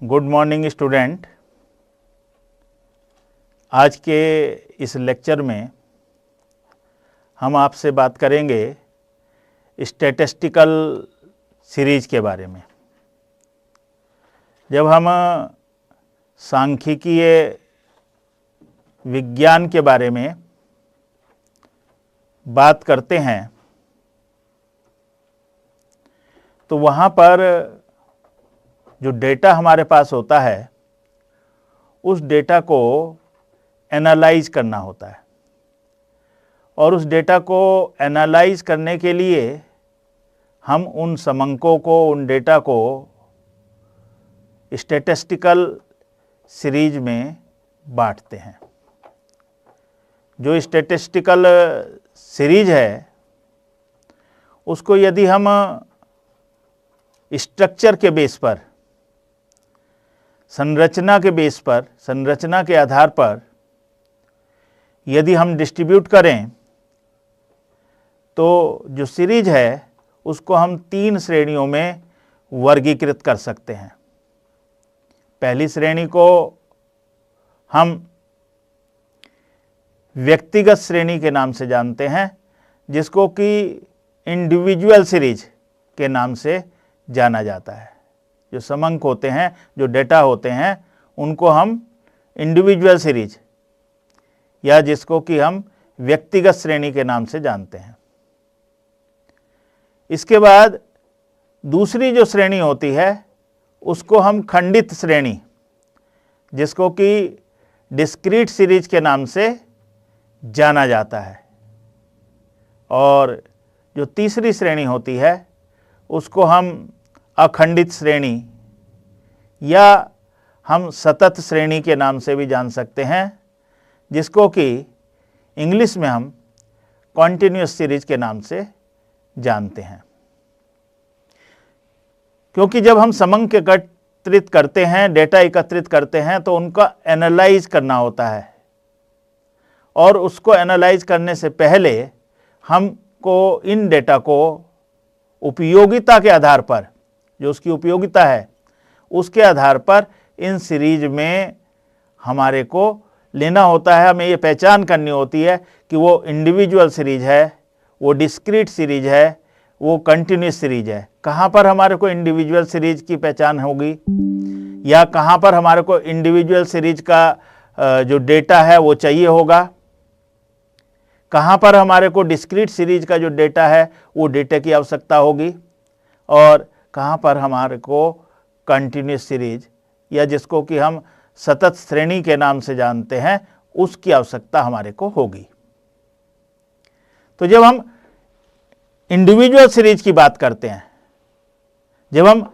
Good morning student. आज के इस लेक्चर में हम आपसे बात करेंगे स्टैटिस्टिकल सीरीज के बारे में। जब हम सांख्यिकीय विज्ञान के बारे में बात करते हैं तो वहाँ पर जो डेटा हमारे पास होता है उस डेटा को एनालाइज करना होता है, और उस डेटा को एनालाइज करने के लिए हम उन समंकों को, उन डेटा को स्टैटिस्टिकल सीरीज में बांटते हैं। जो स्टैटिस्टिकल सीरीज है उसको यदि हम स्ट्रक्चर के बेस पर, संरचना के बेस पर, संरचना के आधार पर यदि हम डिस्ट्रीब्यूट करें तो जो सीरीज है उसको हम 3 श्रेणियों में वर्गीकृत कर सकते हैं। पहली श्रेणी को हम व्यक्तिगत श्रेणी के नाम से जानते हैं, जिसको कि इंडिविजुअल सीरीज के नाम से जाना जाता है। जो समंक होते हैं, जो डेटा होते हैं, उनको हम इंडिविजुअल सीरीज या जिसको कि हम व्यक्तिगत श्रेणी के नाम से जानते हैं। इसके बाद दूसरी जो श्रेणी होती है उसको हम खंडित श्रेणी, जिसको कि डिस्क्रीट सीरीज के नाम से जाना जाता है। और जो तीसरी श्रेणी होती है उसको हम अखंडित श्रेणी या हम सतत श्रेणी के नाम से भी जान सकते हैं, जिसको कि इंग्लिश में हम कॉन्टिन्यूअस सीरीज के नाम से जानते हैं। क्योंकि जब हम समंक एकत्रित करते हैं, डेटा एकत्रित करते हैं, तो उनका एनालाइज करना होता है, और उसको एनालाइज करने से पहले हमको इन डेटा को उपयोगिता के आधार पर, जो उसकी उपयोगिता है उसके आधार पर इन सीरीज में हमारे को लेना होता है। हमें ये पहचान करनी होती है कि वो इंडिविजुअल सीरीज है, वो डिस्क्रीट सीरीज है, वो कंटिन्यूस सीरीज है। कहाँ पर हमारे को इंडिविजुअल सीरीज की पहचान होगी या कहाँ पर हमारे को इंडिविजुअल सीरीज का जो डेटा है वो चाहिए होगा, कहाँ पर हमारे को डिस्क्रीट सीरीज का जो डेटा है वो डेटा की आवश्यकता होगी, और कहाँ पर हमारे को कंटिन्यूस सीरीज या जिसको कि हम सतत श्रेणी के नाम से जानते हैं उसकी आवश्यकता हमारे को होगी। तो जब हम इंडिविजुअल सीरीज की बात करते हैं, जब हम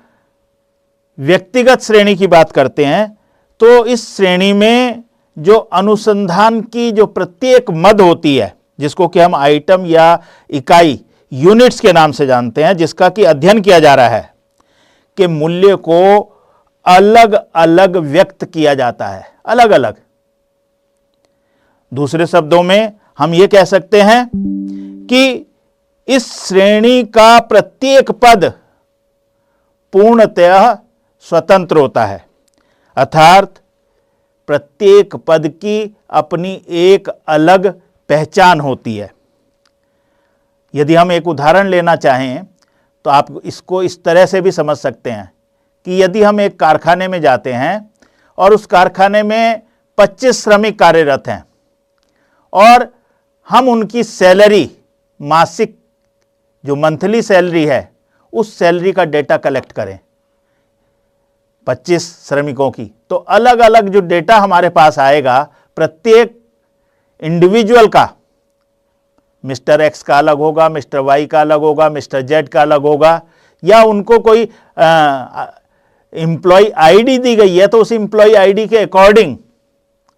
व्यक्तिगत श्रेणी की बात करते हैं, तो इस श्रेणी में जो अनुसंधान की जो प्रत्येक मद होती है, जिसको कि हम आइटम या इकाई, यूनिट्स के नाम से जानते हैं, जिसका कि अध्ययन किया जा रहा है, के मूल्य को अलग अलग व्यक्त किया जाता है, अलग अलग। दूसरे शब्दों में हम ये कह सकते हैं कि इस श्रेणी का प्रत्येक पद पूर्णतः स्वतंत्र होता है, अर्थात प्रत्येक पद की अपनी एक अलग पहचान होती है। यदि हम एक उदाहरण लेना चाहें तो आप इसको इस तरह से भी समझ सकते हैं कि यदि हम एक कारखाने में जाते हैं और उस कारखाने में 25 श्रमिक कार्यरत हैं और हम उनकी सैलरी, मासिक जो मंथली सैलरी है, उस सैलरी का डेटा कलेक्ट करें 25 श्रमिकों की, तो अलग अलग जो डेटा हमारे पास आएगा, प्रत्येक इंडिविजुअल का, मिस्टर एक्स का अलग होगा, मिस्टर वाई का अलग होगा, मिस्टर जेड का अलग होगा, या उनको कोई एम्प्लॉय आईडी दी गई है तो उस एम्प्लॉय आईडी के अकॉर्डिंग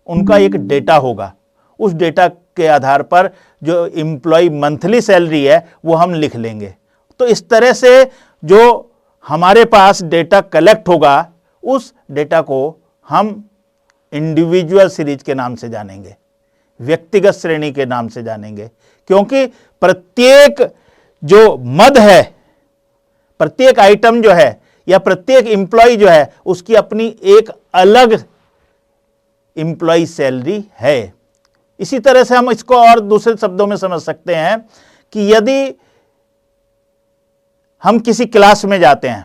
उनका एक डेटा होगा। उस डेटा के आधार पर जो एम्प्लॉय मंथली सैलरी है वो हम लिख लेंगे। तो इस तरह से जो हमारे पास डेटा कलेक्ट होगा, उस डेटा को हम इंडिविजुअल सीरीज के नाम से जानेंगे, व्यक्तिगत श्रेणी के नाम से जानेंगे, क्योंकि प्रत्येक जो मद है, प्रत्येक आइटम जो है, या प्रत्येक एम्प्लॉय जो है उसकी अपनी एक अलग एम्प्लॉय सैलरी है। इसी तरह से हम इसको और दूसरे शब्दों में समझ सकते हैं कि यदि हम किसी क्लास में जाते हैं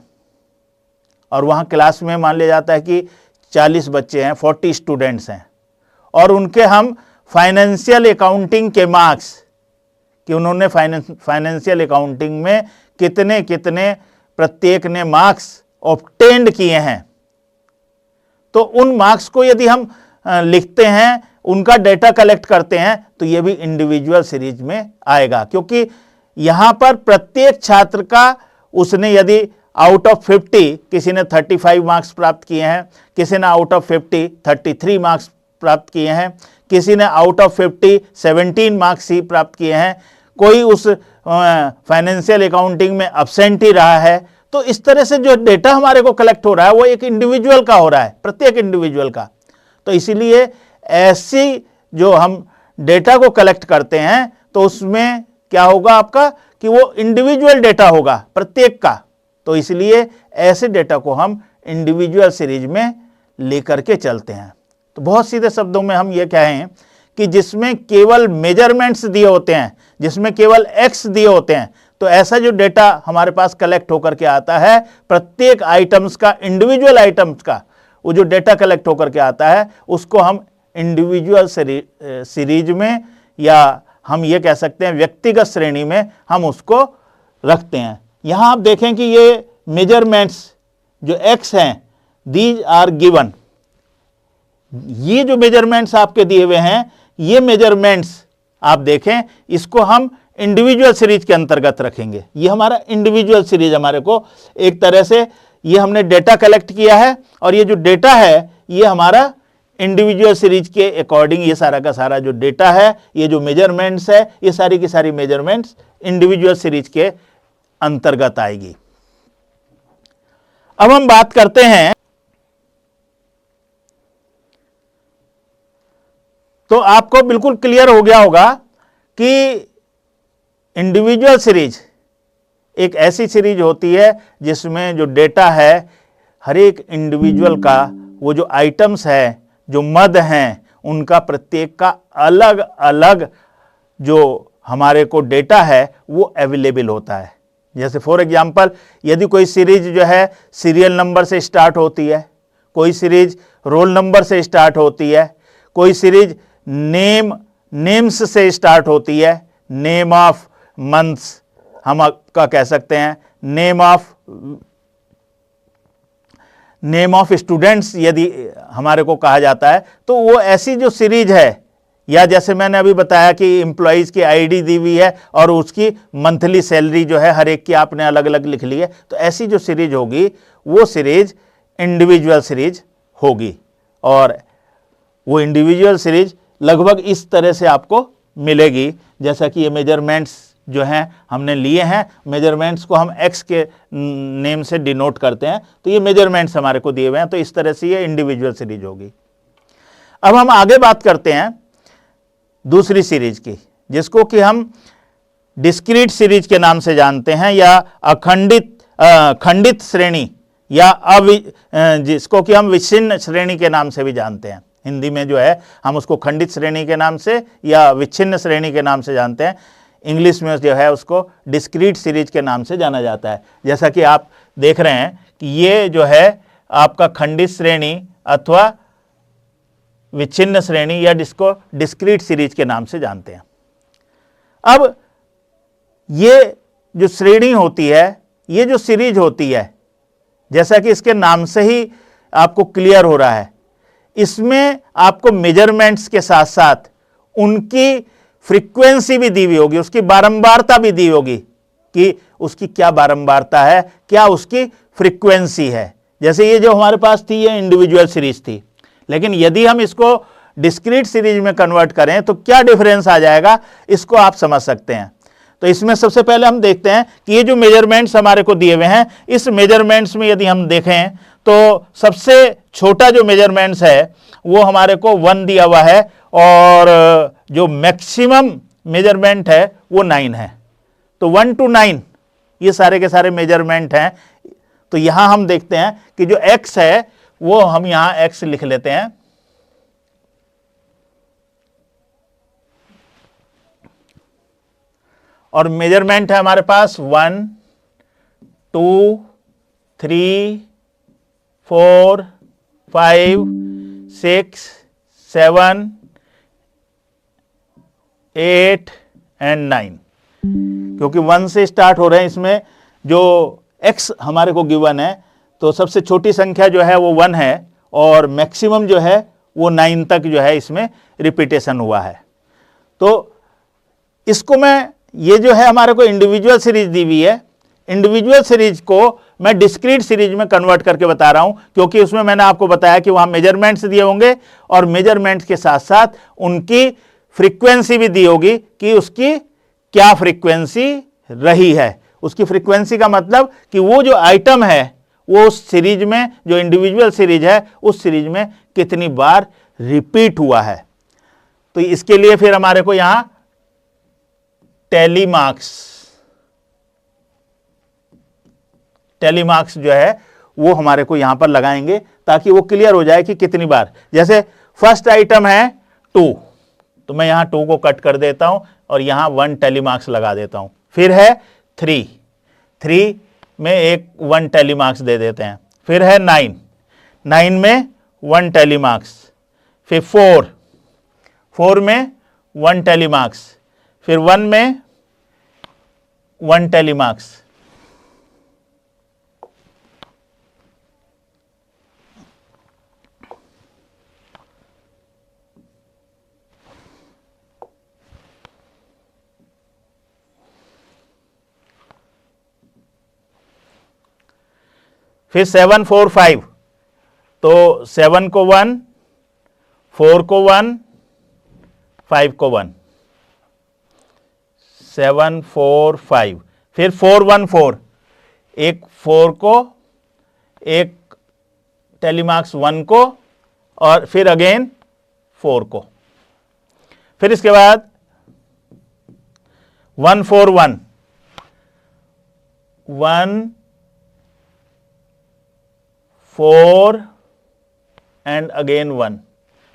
और वहां क्लास में मान लिया जाता है कि 40 बच्चे हैं, 40 स्टूडेंट्स हैं, और उनके हम फाइनेंशियल अकाउंटिंग के मार्क्स कि उन्होंने फाइनेंशियल अकाउंटिंग में कितने कितने प्रत्येक ने मार्क्स ऑब्टेन्ड किए हैं, तो उन मार्क्स को यदि हम लिखते हैं, उनका डेटा कलेक्ट करते हैं, तो यह भी इंडिविजुअल सीरीज में आएगा, क्योंकि यहां पर प्रत्येक छात्र का उसने यदि आउट ऑफ 50 किसी ने 35 मार्क्स प्राप्त किए हैं, किसी ने आउट ऑफ 50 33 मार्क्स प्राप्त किए हैं, किसी ने आउट ऑफ 50 17 मार्क्स ही प्राप्त किए हैं, कोई उस फाइनेंशियल अकाउंटिंग में अब्सेंट ही रहा है। तो इस तरह से जो डेटा हमारे को कलेक्ट हो रहा है वो एक इंडिविजुअल का हो रहा है, प्रत्येक इंडिविजुअल का। तो इसीलिए ऐसी जो हम डेटा को कलेक्ट करते हैं तो उसमें क्या होगा आपका कि वो इंडिविजुअल डेटा होगा प्रत्येक का। तो इसलिए ऐसे डेटा को हम इंडिविजुअल सीरीज में लेकर के चलते हैं। तो बहुत सीधे शब्दों में हम ये कहें कि जिसमें केवल मेजरमेंट्स दिए होते हैं, जिसमें केवल एक्स दिए होते हैं, तो ऐसा जो डेटा हमारे पास कलेक्ट होकर के आता है, प्रत्येक आइटम्स का, इंडिविजुअल आइटम्स का वो जो डेटा कलेक्ट होकर के आता है, उसको हम इंडिविजुअल सीरीज में, या हम ये कह सकते हैं व्यक्तिगत श्रेणी में हम उसको रखते हैं। यहां आप देखें कि ये मेजरमेंट्स जो एक्स हैं, दीज आर गिवन। ये जो मेजरमेंट्स आपके दिए हुए हैं, ये मेजरमेंट्स आप देखें, इसको हम इंडिविजुअल सीरीज के अंतर्गत रखेंगे। ये हमारा इंडिविजुअल सीरीज, हमारे को एक तरह से ये हमने डेटा कलेक्ट किया है, और ये जो डेटा है ये हमारा इंडिविजुअल सीरीज के अकॉर्डिंग, ये सारा का सारा जो डेटा है, ये जो मेजरमेंट्स है, ये सारी की सारी मेजरमेंट्स इंडिविजुअल सीरीज के अंतर्गत आएगी। अब हम बात करते हैं, तो आपको बिल्कुल क्लियर हो गया होगा कि इंडिविजुअल सीरीज एक ऐसी सीरीज होती है जिसमें जो डेटा है हर एक इंडिविजुअल का, वो जो आइटम्स है, जो मद हैं, उनका प्रत्येक का अलग अलग जो हमारे को डेटा है वो अवेलेबल होता है। जैसे फॉर एग्जांपल, यदि कोई सीरीज जो है सीरियल नंबर से स्टार्ट होती है, कोई सीरीज रोल नंबर से स्टार्ट होती है, कोई सीरीज नेम्स से स्टार्ट होती है, नेम ऑफ मंथ्स हम आपका कह सकते हैं, नेम ऑफ स्टूडेंट्स यदि हमारे को कहा जाता है, तो वो ऐसी जो सीरीज है, या जैसे मैंने अभी बताया कि एम्प्लॉइज़ की आईडी दी हुई है और उसकी मंथली सैलरी जो है हर एक की आपने अलग अलग लिख ली है, तो ऐसी जो सीरीज होगी वो सीरीज इंडिविजुअल सीरीज होगी। और वो इंडिविजुअल सीरीज लगभग इस तरह से आपको मिलेगी, जैसा कि ये मेजरमेंट्स जो हैं हमने लिए हैं, मेजरमेंट्स को हम एक्स के नेम से डिनोट करते हैं, तो ये मेजरमेंट्स हमारे को दिए हुए हैं, तो इस तरह से ये इंडिविजुअल सीरीज होगी। अब हम आगे बात करते हैं दूसरी सीरीज की, जिसको कि हम डिस्क्रीट सीरीज के नाम से जानते हैं, या खंडित श्रेणी, या जिसको कि हम विच्छिन्न श्रेणी के नाम से भी जानते हैं। हिंदी में जो है हम उसको खंडित श्रेणी के नाम से या विच्छिन्न श्रेणी के नाम से जानते हैं, इंग्लिश में जो है उसको डिस्क्रीट सीरीज के नाम से जाना जाता है। जैसा कि आप देख रहे हैं कि ये जो है आपका खंडित श्रेणी अथवा विच्छिन्न श्रेणी, या जिसको डिस्क्रीट सीरीज के नाम से जानते हैं। अब ये जो श्रेणी होती है, ये जो सीरीज होती है, जैसा कि इसके नाम से ही आपको क्लियर हो रहा है, इसमें आपको मेजरमेंट्स के साथ साथ उनकी फ्रीक्वेंसी भी दी हुई होगी, उसकी बारंबारता भी दी होगी कि उसकी क्या बारंबारता है, क्या उसकी फ्रीक्वेंसी है। जैसे ये जो हमारे पास थी ये इंडिविजुअल सीरीज थी, लेकिन यदि हम इसको डिस्क्रीट सीरीज में कन्वर्ट करें तो क्या डिफरेंस आ जाएगा, इसको आप समझ सकते हैं। तो इसमें सबसे पहले हम देखते हैं कि ये जो मेजरमेंट्स हमारे को दिए हुए हैं, इस मेजरमेंट्स में यदि हम देखें तो सबसे छोटा जो मेजरमेंट्स है वो हमारे को 1 दिया हुआ है, और जो मैक्सिमम मेजरमेंट है वो 9 है। तो 1 to 9 ये सारे के सारे मेजरमेंट हैं। तो यहां हम देखते हैं कि जो x है वो हम यहां x लिख लेते हैं, और मेजरमेंट है हमारे पास 1 2 3 4 5 6 7 8 एंड 9, क्योंकि 1 से स्टार्ट हो रहे हैं। इसमें जो x हमारे को गिवन है, तो सबसे छोटी संख्या जो है वो 1 है और मैक्सिमम जो है वो 9 तक जो है इसमें रिपीटेशन हुआ है। तो इसको मैं, ये जो है हमारे को इंडिविजुअल सीरीज दी हुई है, इंडिविजुअल सीरीज को मैं डिस्क्रीट सीरीज में कन्वर्ट करके बता रहा हूं, क्योंकि उसमें मैंने आपको बताया कि वहां मेजरमेंट्स दिए होंगे और मेजरमेंट्स के साथ साथ उनकी फ्रीक्वेंसी भी दी होगी कि उसकी क्या फ्रीक्वेंसी रही है। उसकी फ्रीक्वेंसी का मतलब कि वो जो आइटम है वो उस सीरीज में, जो इंडिविजुअल सीरीज है उस सीरीज में कितनी बार रिपीट हुआ है। तो इसके लिए फिर हमारे को यहां टेली मार्क्स जो है वो हमारे को यहां पर लगाएंगे, ताकि वो क्लियर हो जाए कि कितनी बार। जैसे फर्स्ट आइटम है 2, तो मैं यहां 2 को कट कर देता हूं और यहां 1 टेली मार्क्स लगा देता हूं। फिर है 3 में एक 1 टेली मार्क्स दे देते हैं। फिर है 9 में 1 टेली मार्क्स। फिर 4 में 1 टेली मार्क्स। फिर 1 में 1 टेली मार्क्स। फिर 7 4 5, तो 7 को 1, 4 को 1, 5 को 1, 7 4 5। फिर 4 1 4, एक 4 को, एक टेलीमार्क्स 1 को, और फिर अगेन 4 को। फिर इसके बाद 1 4 1, 1 4 एंड अगेन 1।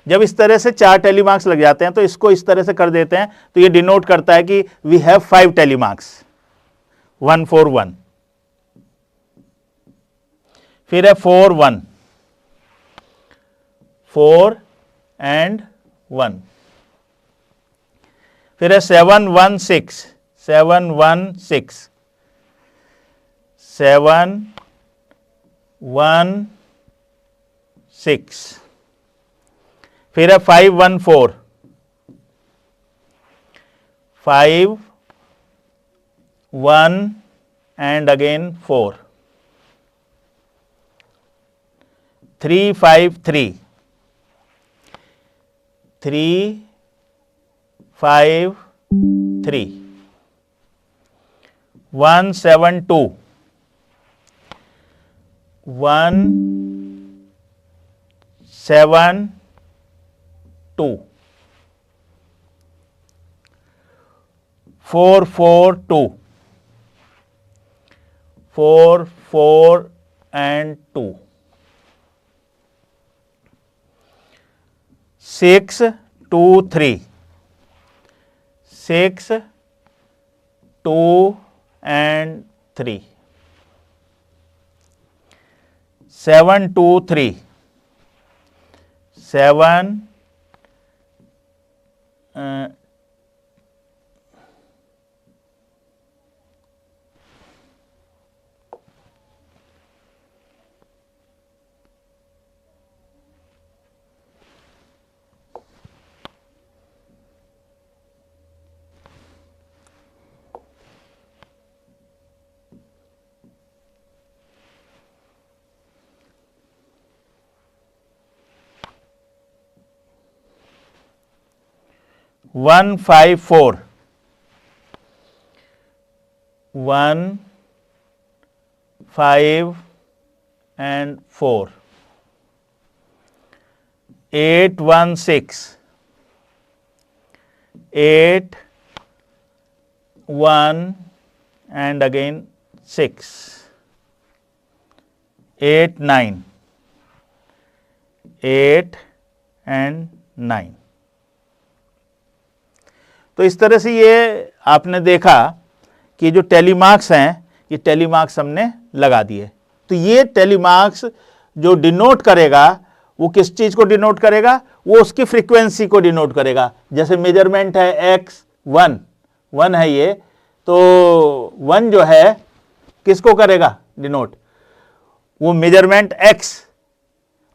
जब इस तरह से 4 टेलीमार्क्स लग जाते हैं तो इसको इस तरह से कर देते हैं, तो ये डिनोट करता है कि वी हैव 5 टेलीमार्क्स। 1 4 1, फिर है 4 1, 4 एंड 1। फिर है 7 1 6, 7 1 6, 7 1 6। फिर है 5 1 4, 5 1 and again 4। 3 5 3, 3 5 3। 1 7 2, 1 7 2। 4 4 2, 4 4 and 2। 6 2 3, 6 2 and 3। 7 2 3, 7 1 5 4, 1 5 and 4। 8 1 6, 8 1 and again 6। 8 9, 8 and 9। तो इस तरह से ये आपने देखा कि जो टैली मार्क्स हैं, ये टैली मार्क्स हमने लगा दिए। तो ये टैली मार्क्स जो डिनोट करेगा वो किस चीज को डिनोट करेगा, वो उसकी फ्रीक्वेंसी को डिनोट करेगा। जैसे मेजरमेंट है x1 1 है ये, तो 1 जो है किसको करेगा डिनोट, वो मेजरमेंट x,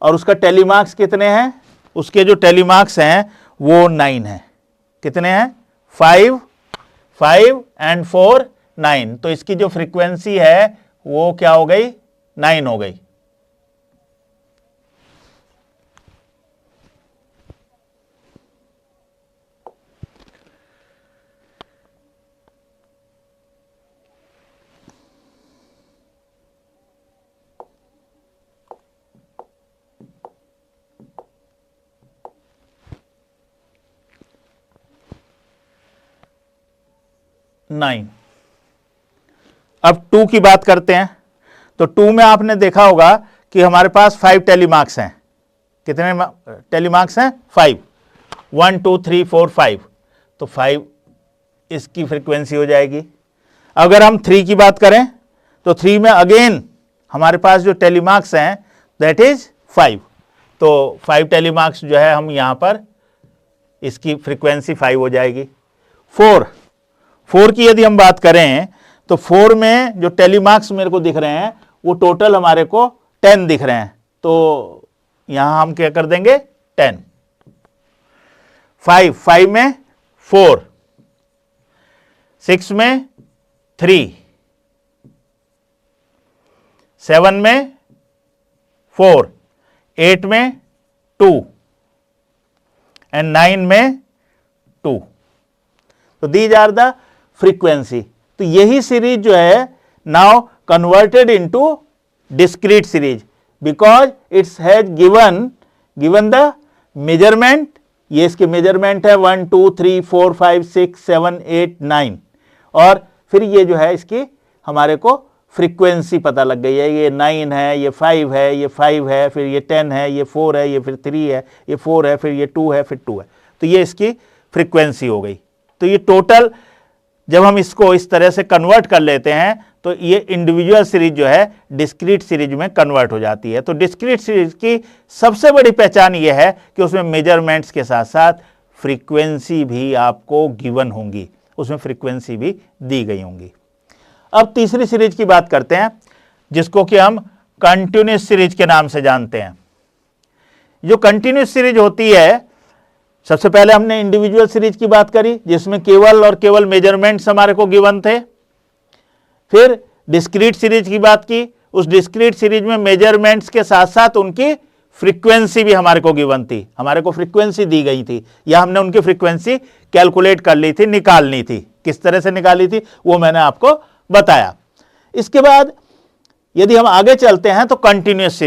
और उसका टैली मार्क्स कितने हैं, उसके जो टैली मार्क्स हैं वो 9 हैं। कितने हैं, 5 5 एंड 4 9। तो इसकी जो फ्रीक्वेंसी है वो क्या हो गई, 9 हो गई। नाइन। अब 2 की बात करते हैं। तो 2 में आपने देखा होगा कि हमारे पास 5 टैली मार्क्स हैं। कितने टैली मार्क्स हैं, 5, 1 2 3 4 5। तो 5 इसकी फ्रीक्वेंसी हो जाएगी। अगर हम 3 की बात करें तो 3 में अगेन हमारे पास जो टैली मार्क्स हैं दैट इज 5। तो 5 टैली मार्क्स जो है हम यहां पर इसकी फ्रीक्वेंसी 5 हो जाएगी। 4 की यदि हम बात करें तो 4 में जो टैली मार्क्स मेरे को दिख रहे हैं वो टोटल हमारे को 10 दिख रहे हैं। तो यहां हम क्या कर देंगे, 10। 5 में 4, 6 में 3, 7 में 4, 8 में 2 एंड 9 में 2। तो दीज आर द फ्रीक्वेंसी। तो यही सीरीज जो है now converted into discrete series, because it's has given the measurement. ये इसके मेजरमेंट है 1 2 3 4 5 6 7 8 9, और फिर ये जो है इसकी हमारे को फ्रीक्वेंसी पता लग गई है। ये 9 है, ये 5 है, ये 5 है, फिर ये 10 है, ये 4 है, ये फिर 3 है, ये 4 है, फिर ये 2 है, फिर 2 है। तो ये इसकी फ्रीक्वेंसी हो गई। तो ये टोटल जब हम इसको इस तरह से कन्वर्ट कर लेते हैं तो ये इंडिविजुअल सीरीज जो है डिस्क्रीट सीरीज में कन्वर्ट हो जाती है। तो डिस्क्रीट सीरीज की सबसे बड़ी पहचान ये है कि उसमें मेजरमेंट्स के साथ साथ फ्रीक्वेंसी भी आपको गिवन होंगी, उसमें फ्रीक्वेंसी भी दी गई होंगी। अब तीसरी सीरीज की बात करते हैं जिसको कि हम कंटिन्यूस सीरीज के नाम से जानते हैं। जो कंटिन्यूस सीरीज होती है, सबसे पहले हमने इंडिविजुअल सीरीज की बात करी जिसमें केवल और केवल मेजरमेंट्स हमारे को गिवन थे। फिर डिस्क्रीट सीरीज की बात की, उस डिस्क्रीट सीरीज में मेजरमेंट्स के साथ साथ उनकी फ्रीक्वेंसी भी हमारे को गिवन थी, हमारे को फ्रीक्वेंसी दी गई थी, या हमने उनकी फ्रीक्वेंसी कैलकुलेट कर ली थी, निकालनी थी। किस तरह से निकाली थी वो मैंने आपको बताया। इसके बाद यदि हम आगे चलते हैं तो कंटिन्यूस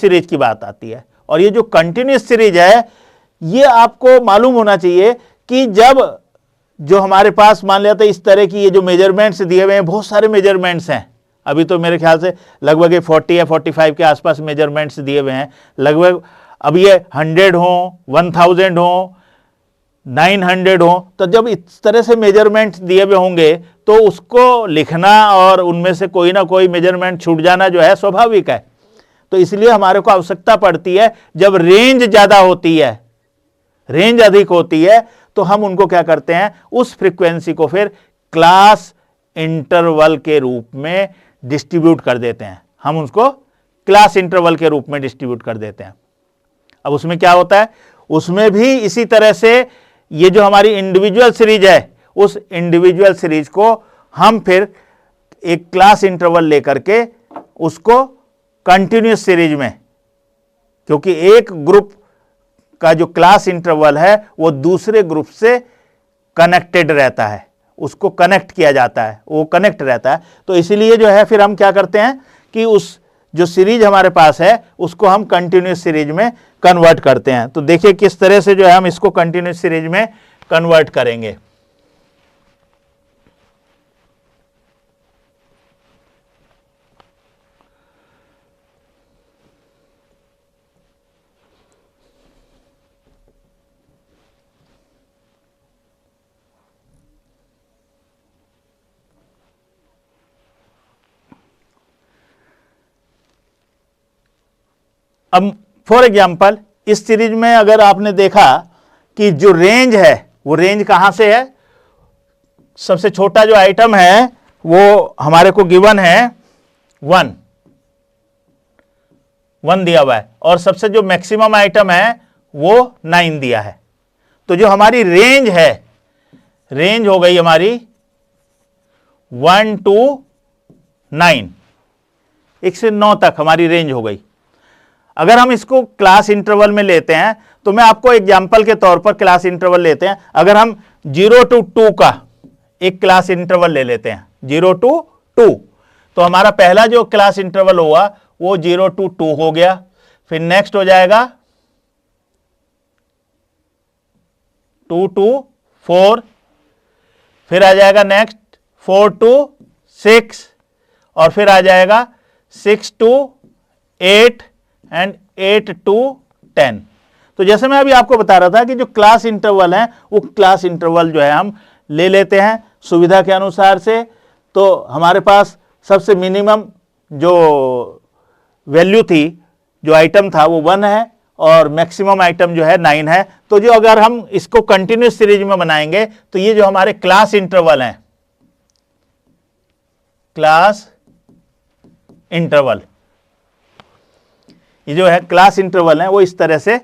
सीरीज की बात आती है। और ये जो कंटिन्यूस सीरीज है ये आपको मालूम होना चाहिए कि जब जो हमारे पास मान लिया था इस तरह की ये जो मेजरमेंट्स दिए हुए हैं, बहुत सारे मेजरमेंट्स हैं, अभी तो मेरे ख्याल से लगभग 40 या 45 के आसपास मेजरमेंट्स दिए हुए हैं लगभग। अब ये 100 हो, 1000 हो, 900 हो, तो जब इस तरह से मेजरमेंट्स दिए हुए होंगे तो उसको लिखना और उनमें से कोई ना कोई मेजरमेंट छूट जाना जो है स्वाभाविक है। तो इसलिए हमारे को आवश्यकता पड़ती है, जब रेंज ज़्यादा होती है, रेंज अधिक होती है, तो हम उनको क्या करते हैं, उस फ्रीक्वेंसी को फिर क्लास इंटरवल के रूप में डिस्ट्रीब्यूट कर देते हैं। हम उसको क्लास इंटरवल के रूप में डिस्ट्रीब्यूट कर देते हैं। अब उसमें क्या होता है, उसमें भी इसी तरह से ये जो हमारी इंडिविजुअल सीरीज है, उस इंडिविजुअल सीरीज को हम फिर एक क्लास इंटरवल लेकर के उसको कंटिन्यूस सीरीज में, क्योंकि एक ग्रुप का जो क्लास इंटरवल है वो दूसरे ग्रुप से कनेक्टेड रहता है, उसको कनेक्ट किया जाता है, वो कनेक्ट रहता है। तो इसलिए जो है फिर हम क्या करते हैं कि उस जो सीरीज हमारे पास है उसको हम कंटिन्यूस सीरीज में कन्वर्ट करते हैं। तो देखिए किस तरह से जो है हम इसको कंटिन्यूस सीरीज में कन्वर्ट करेंगे। अब फॉर एग्जाम्पल इस सीरीज में अगर आपने देखा कि जो रेंज है वो रेंज कहां से है, सबसे छोटा जो आइटम है वो हमारे को गिवन है 1 दिया हुआ है, और सबसे जो मैक्सिमम आइटम है वो 9 दिया है। तो जो हमारी रेंज है, रेंज हो गई हमारी 1 to 9, 1 से 9 तक हमारी रेंज हो गई। अगर हम इसको क्लास इंटरवल में लेते हैं तो मैं आपको एग्जांपल के तौर पर क्लास इंटरवल लेते हैं। अगर हम 0 to 2 का एक क्लास इंटरवल ले लेते हैं, 0 to 2, तो हमारा पहला जो क्लास इंटरवल हुआ वो 0 to 2 हो गया। फिर नेक्स्ट हो जाएगा 2 to 4, फिर आ जाएगा नेक्स्ट 4 to 6, और फिर आ जाएगा 6 to 8 एंड 8 to 10। तो जैसे मैं अभी आपको बता रहा था कि जो क्लास इंटरवल है वो क्लास इंटरवल जो है हम ले लेते हैं सुविधा के अनुसार से। तो हमारे पास सबसे मिनिमम जो वैल्यू थी, जो आइटम था वो 1 है, और मैक्सिमम आइटम जो है 9 है। तो जो अगर हम इसको कंटिन्यूस सीरीज में बनाएंगे तो ये जो हमारे क्लास इंटरवल हैं, क्लास इंटरवल, ये जो है क्लास इंटरवल है वो इस तरह से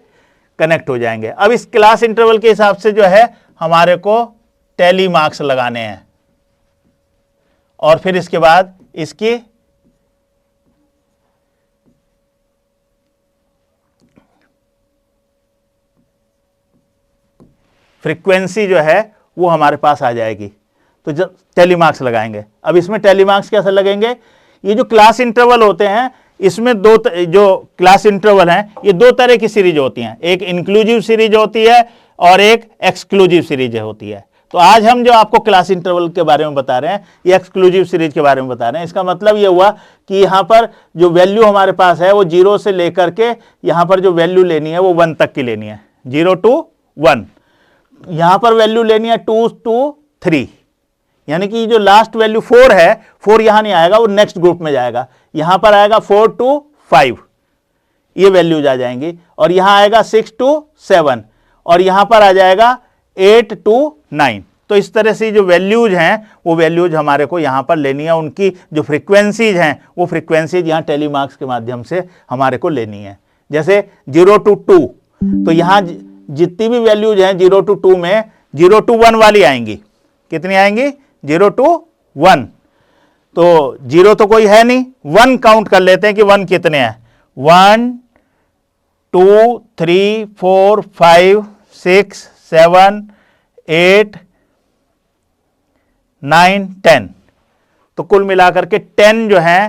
कनेक्ट हो जाएंगे। अब इस क्लास इंटरवल के हिसाब से जो है हमारे को टैली मार्क्स लगाने हैं, और फिर इसके बाद इसकी फ्रीक्वेंसी जो है वो हमारे पास आ जाएगी। तो जब टैली मार्क्स लगाएंगे, अब इसमें टैली मार्क्स कैसे लगेंगे, ये जो क्लास इंटरवल होते हैं इसमें जो क्लास इंटरवल हैं ये 2 तरह की सीरीज होती हैं, एक इंक्लूसिव सीरीज होती है और एक एक्सक्लूसिव सीरीज होती है। तो आज हम जो आपको क्लास इंटरवल के बारे में बता रहे हैं ये एक्सक्लूसिव सीरीज के बारे में बता रहे हैं। इसका मतलब ये हुआ कि यहाँ पर जो वैल्यू हमारे पास है वो 0 से लेकर के यहाँ पर जो वैल्यू लेनी है वो 1 तक की लेनी है, 0 to 1। यहाँ पर वैल्यू लेनी है 2 to 3, यानी कि जो लास्ट वैल्यू 4 है, 4 यहां नहीं आएगा, वो नेक्स्ट ग्रुप में जाएगा। यहां पर आएगा 4 to 5, ये वैल्यूज आ जाएंगी, और यहां आएगा 6 to 7, और यहां पर आ जाएगा 8 to 9। तो इस तरह से जो वैल्यूज हैं वो वैल्यूज हमारे को यहां पर लेनी है, उनकी जो फ्रीक्वेंसीज हैं वो फ्रीक्वेंसीज यहां टैली मार्क्स के माध्यम से हमारे को लेनी है। जैसे 0 to 2, तो यहां जितनी भी वैल्यूज हैं 0 to 2 में 0 to 1 वाली आएंगी। कितनी आएंगी? 0 to 1। तो 0 तो कोई है नहीं, 1 काउंट कर लेते हैं कि 1 कितने हैं। 1 2 3 4 5 6 7 8 9 10, तो कुल मिलाकर के 10 जो है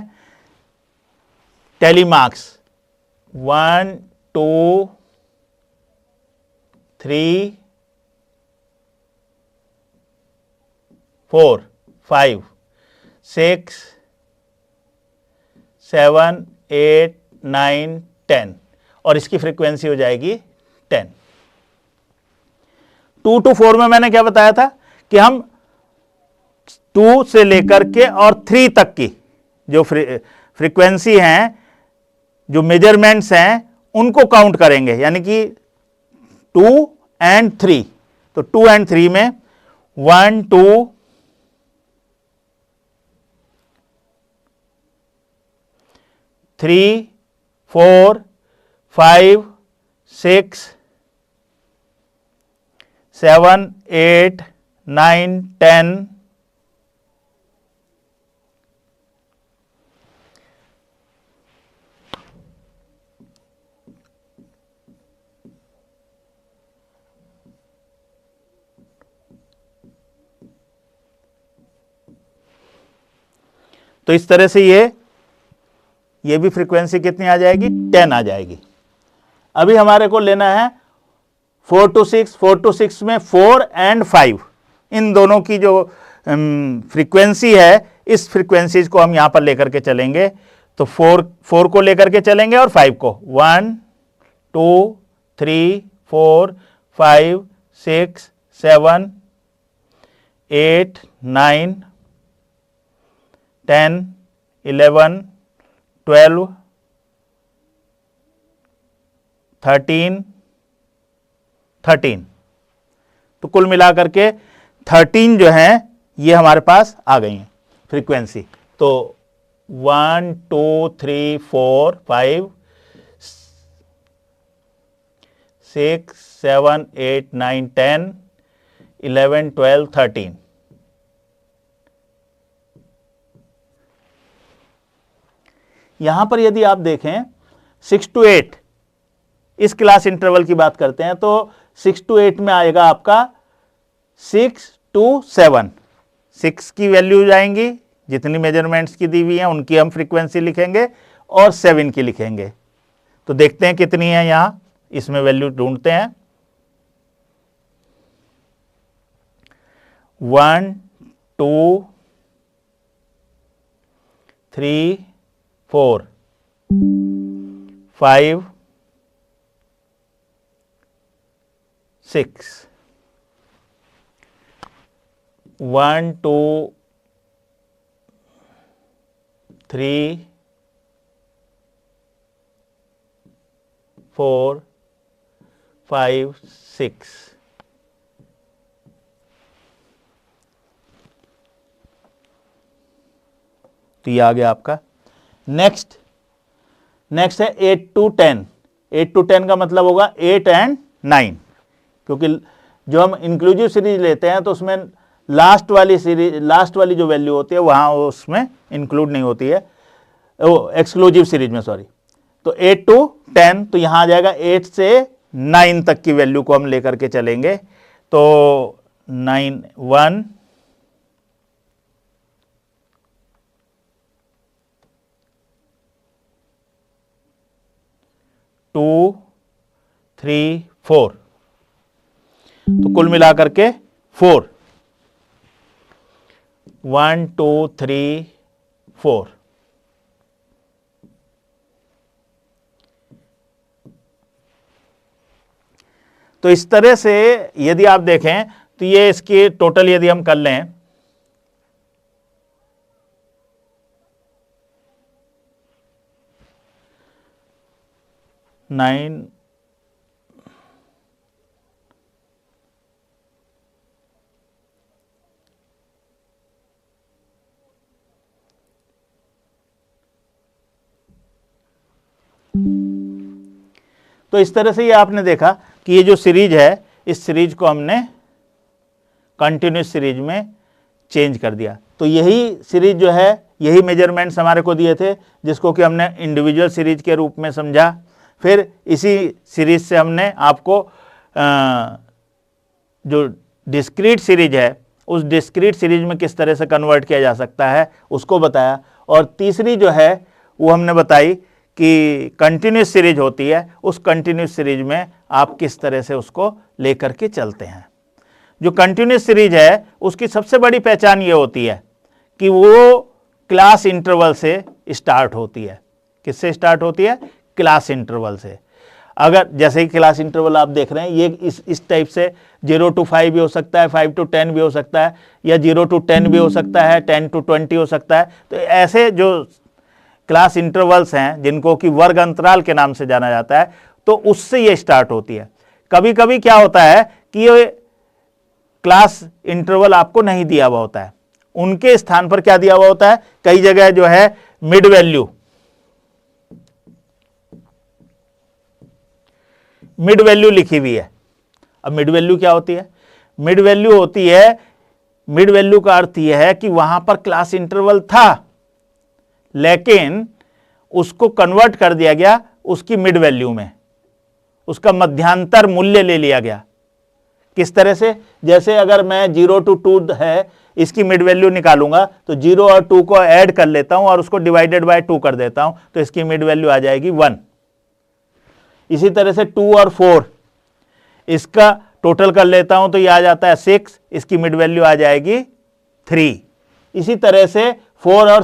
टैली मार्क्स 1 2 3 4 5 6 7 8 9 10, और इसकी फ्रीक्वेंसी हो जाएगी 10। 2 to 4 में मैंने क्या बताया था कि हम 2 से लेकर के और 3 तक की जो फ्रीक्वेंसी हैं, जो मेजरमेंट्स हैं, उनको काउंट करेंगे, यानी कि 2 and 3। तो 2 and 3 में 1 2 3 4 5 6 7 8 9 10 तो इस तरह से ये भी फ्रीक्वेंसी कितनी आ जाएगी? 10 आ जाएगी। अभी हमारे को लेना है 4 to 6। 4 to 6 में 4 and 5, इन दोनों की जो फ्रीक्वेंसी है, इस फ्रीक्वेंसीज को हम यहां पर लेकर के चलेंगे। तो 4 को लेकर के चलेंगे और 5 को, 1 2 3 4 5 6 7 8 9 10 11 12 13, 13। तो कुल मिलाकर के 13 जो है ये हमारे पास आ गई हैं फ्रीक्वेंसी। तो 1 2 3 4 5 6 7 8 9 10 11 12 13। यहां पर यदि आप देखें 6 to 8 इस क्लास इंटरवल की बात करते हैं तो 6 to 8 में आएगा आपका 6 to 7। 6 की वैल्यू जाएंगी जितनी मेजरमेंट्स की दी हुई हैं उनकी हम फ्रीक्वेंसी लिखेंगे और 7 की लिखेंगे। तो देखते हैं कितनी है, यहां इसमें वैल्यू ढूंढते हैं। 1 2 3 4 5 6 1 2 3 4 5 6। तो ये आ गया आपका। नेक्स्ट है 8 to 10। 8 to 10 का मतलब होगा 8 and 9, क्योंकि जो हम इंक्लूसिव सीरीज लेते हैं तो उसमें लास्ट वाली जो वैल्यू होती है वहां उसमें इंक्लूड नहीं होती है, वो एक्सक्लूसिव सीरीज में, सॉरी। तो 8 to 10, तो यहां आ जाएगा 8 से 9 तक की वैल्यू को हम लेकर के चलेंगे। तो 9 1 2 3 4। तो कुल मिलाकर के 4 1 2 3 4। तो इस तरह से यदि आप देखें तो ये इसके टोटल यदि हम कर लें नाइन तो इस तरह से ये आपने देखा कि ये जो सीरीज है इस सीरीज को हमने कंटिन्यूस सीरीज में चेंज कर दिया। तो यही सीरीज जो है, यही मेजरमेंट्स हमारे को दिए थे जिसको कि हमने इंडिविजुअल सीरीज के रूप में समझा। फिर इसी सीरीज से हमने आपको जो डिस्क्रीट सीरीज है उस डिस्क्रीट सीरीज में किस तरह से कन्वर्ट किया जा सकता है उसको बताया। और तीसरी जो है वो हमने बताई कि कंटिन्यूस सीरीज होती है, उस कंटिन्यूस सीरीज में आप किस तरह से उसको लेकर के चलते हैं। जो कंटिन्यूस सीरीज है उसकी सबसे बड़ी पहचान ये होती है कि वो क्लास इंटरवल से स्टार्ट होती है। किससे स्टार्ट होती है? क्लास इंटरवल से। अगर जैसे ही क्लास इंटरवल आप देख रहे हैं ये इस टाइप से 0 to 5 भी हो सकता है, 5 to 10 भी हो सकता है, या 0 to 10 भी हो सकता है, 10 to 20 हो सकता है। तो ऐसे जो क्लास इंटरवल्स हैं जिनको कि वर्ग अंतराल के नाम से जाना जाता है, तो उससे ये स्टार्ट होती है। कभी कभी क्या होता है कि ये क्लास इंटरवल आपको नहीं दिया हुआ होता है, उनके स्थान पर क्या दिया हुआ होता है, कई जगह जो है मिड वैल्यू लिखी हुई है। अब मिड वैल्यू क्या होती है? मिड वैल्यू होती है, मिड वैल्यू का अर्थ यह है कि वहां पर क्लास इंटरवल था लेकिन उसको कन्वर्ट कर दिया गया उसकी मिड वैल्यू में, उसका मध्यांतर मूल्य ले लिया गया। किस तरह से? जैसे अगर मैं 0 to 2 है इसकी मिड वैल्यू निकालूंगा तो 0 और 2 को ऐड कर लेता हूं और उसको डिवाइडेड बाय 2 कर देता हूं तो इसकी मिड वैल्यू आ जाएगी 1। इसी तरह से 2 और 4 इसका टोटल कर लेता हूं तो ये आ जाता है 6, इसकी मिड वैल्यू आ जाएगी 3। इसी तरह से 4 और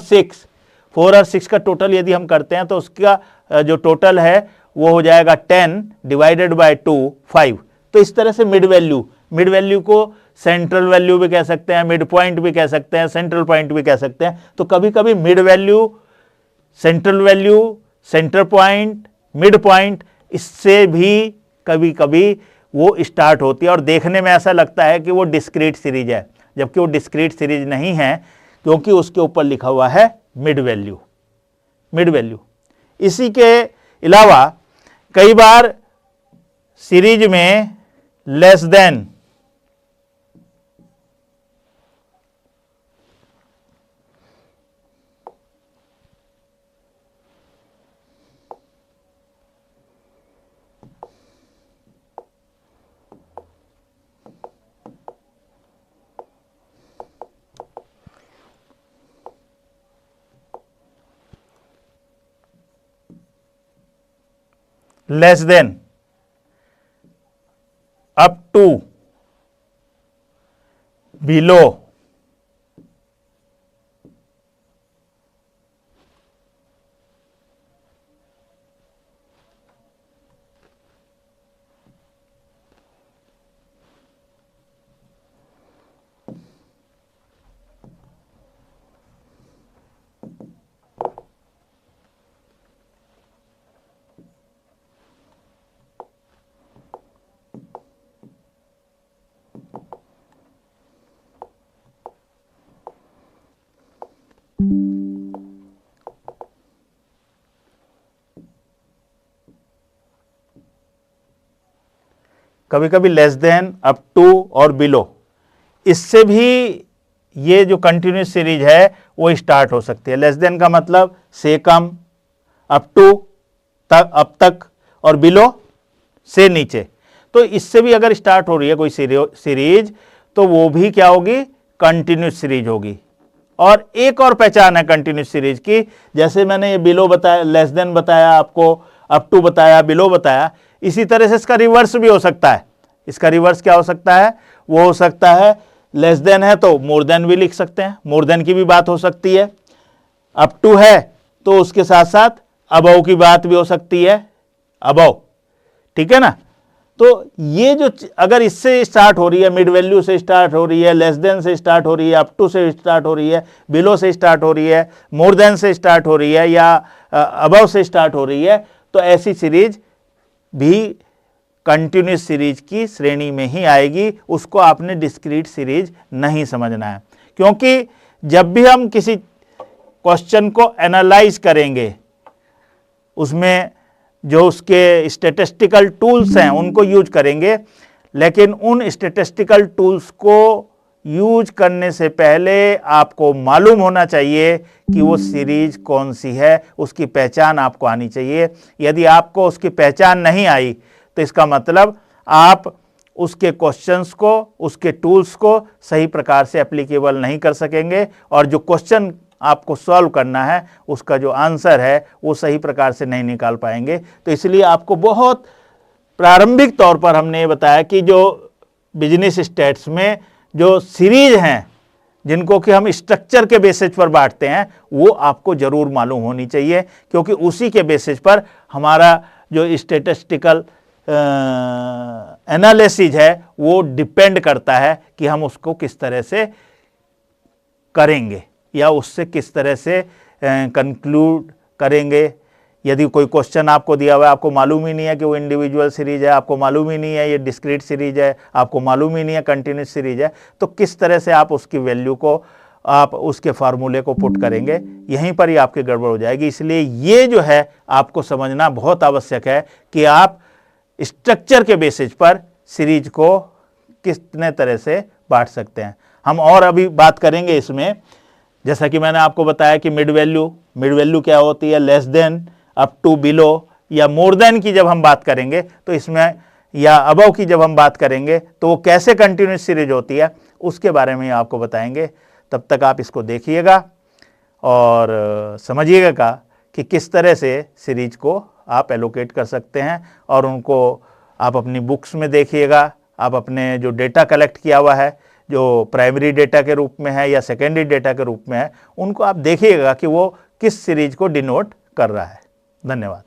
6 का टोटल यदि हम करते हैं तो उसका जो टोटल है वो हो जाएगा 10 डिवाइडेड बाय 2 5। तो इस तरह से मिड वैल्यू को सेंट्रल वैल्यू भी कह सकते हैं, मिड पॉइंट भी कह सकते हैं, सेंट्रल पॉइंट भी कह सकते हैं। तो कभी कभी mid value, central value, centre point, mid point, इससे भी कभी कभी वो स्टार्ट होती है और देखने में ऐसा लगता है कि वो डिस्क्रीट सीरीज है, जबकि वो डिस्क्रीट सीरीज नहीं है, क्योंकि उसके ऊपर लिखा हुआ है मिड वैल्यू। Mid value. इसी के अलावा कई बार सीरीज में less than up to below कभी कभी लेस देन, अप टू और बिलो, इससे भी ये जो कंटिन्यूस सीरीज है वो स्टार्ट हो सकती है। लेस देन का मतलब से कम, अप टू तक, अब तक, और बिलो से नीचे। तो इससे भी अगर स्टार्ट हो रही है कोई सीरीज तो वो भी क्या होगी, कंटिन्यूस सीरीज होगी। और एक और पहचान है कंटिन्यूस सीरीज की, जैसे मैंने ये बिलो बताया, लेस देन बताया आपको, अप टू बताया, बिलो बताया, इसी तरह से इसका रिवर्स भी हो सकता है। इसका रिवर्स क्या हो सकता है, वो हो सकता है लेस देन है तो मोर देन भी लिख सकते हैं, मोर देन की भी बात हो सकती है। अप टू है तो उसके साथ साथ अबव की बात भी हो सकती है, अबव, ठीक है ना। तो ये जो अगर इससे स्टार्ट हो रही है, मिड वैल्यू से स्टार्ट हो रही है, लेस देन से स्टार्ट हो रही है, अप टू से स्टार्ट हो रही है, बिलो से स्टार्ट हो रही है, मोर देन से स्टार्ट हो रही है, या अबव से स्टार्ट हो रही है, तो ऐसी सीरीज भी कंटिन्यूस सीरीज की श्रेणी में ही आएगी। उसको आपने डिस्क्रीट सीरीज नहीं समझना है, क्योंकि जब भी हम किसी क्वेश्चन को एनालाइज करेंगे, उसमें जो उसके स्टैटिस्टिकल टूल्स हैं उनको यूज करेंगे, लेकिन उन स्टैटिस्टिकल टूल्स को यूज करने से पहले आपको मालूम होना चाहिए कि वो सीरीज कौन सी है, उसकी पहचान आपको आनी चाहिए। यदि आपको उसकी पहचान नहीं आई तो इसका मतलब आप उसके क्वेश्चंस को, उसके टूल्स को सही प्रकार से एप्लीकेबल नहीं कर सकेंगे, और जो क्वेश्चन आपको सॉल्व करना है उसका जो आंसर है वो सही प्रकार से नहीं निकाल पाएंगे। तो इसलिए आपको बहुत प्रारंभिक तौर पर हमने ये बताया कि जो बिजनेस स्टैट्स में जो सीरीज हैं, जिनको कि हम स्ट्रक्चर के बेसिस पर बांटते हैं, वो आपको जरूर मालूम होनी चाहिए, क्योंकि उसी के बेसिस पर हमारा जो स्टैटिस्टिकल एनालिसिस है वो डिपेंड करता है कि हम उसको किस तरह से करेंगे या उससे किस तरह से कंक्लूड करेंगे। यदि कोई क्वेश्चन आपको दिया हुआ है, आपको मालूम ही नहीं है कि वो इंडिविजुअल सीरीज है, आपको मालूम ही नहीं है ये डिस्क्रीट सीरीज है, आपको मालूम ही नहीं है कंटिन्यूस सीरीज है, तो किस तरह से आप उसकी वैल्यू को, आप उसके फार्मूले को पुट करेंगे, यहीं पर ही आपकी गड़बड़ हो जाएगी। इसलिए ये जो है आपको समझना बहुत आवश्यक है कि आप स्ट्रक्चर के बेसिस पर सीरीज को कितने तरह से बांट सकते हैं। हम और अभी बात करेंगे इसमें, जैसा कि मैंने आपको बताया कि मिड वैल्यू क्या होती है, less than, up to, below या मोर देन की जब हम बात करेंगे तो इसमें, या अबव की जब हम बात करेंगे तो वो कैसे कंटिन्यूस सीरीज होती है उसके बारे में आपको बताएंगे। तब तक आप इसको देखिएगा और समझिएगा कि किस तरह से सीरीज को आप एलोकेट कर सकते हैं, और उनको आप अपनी बुक्स में देखिएगा। आप अपने जो डेटा कलेक्ट किया हुआ है, जो प्राइमरी डेटा के रूप में है या सेकेंडरी डेटा के रूप में है, उनको आप देखिएगा कि वो किस सीरीज को डिनोट कर रहा है। धन्यवाद।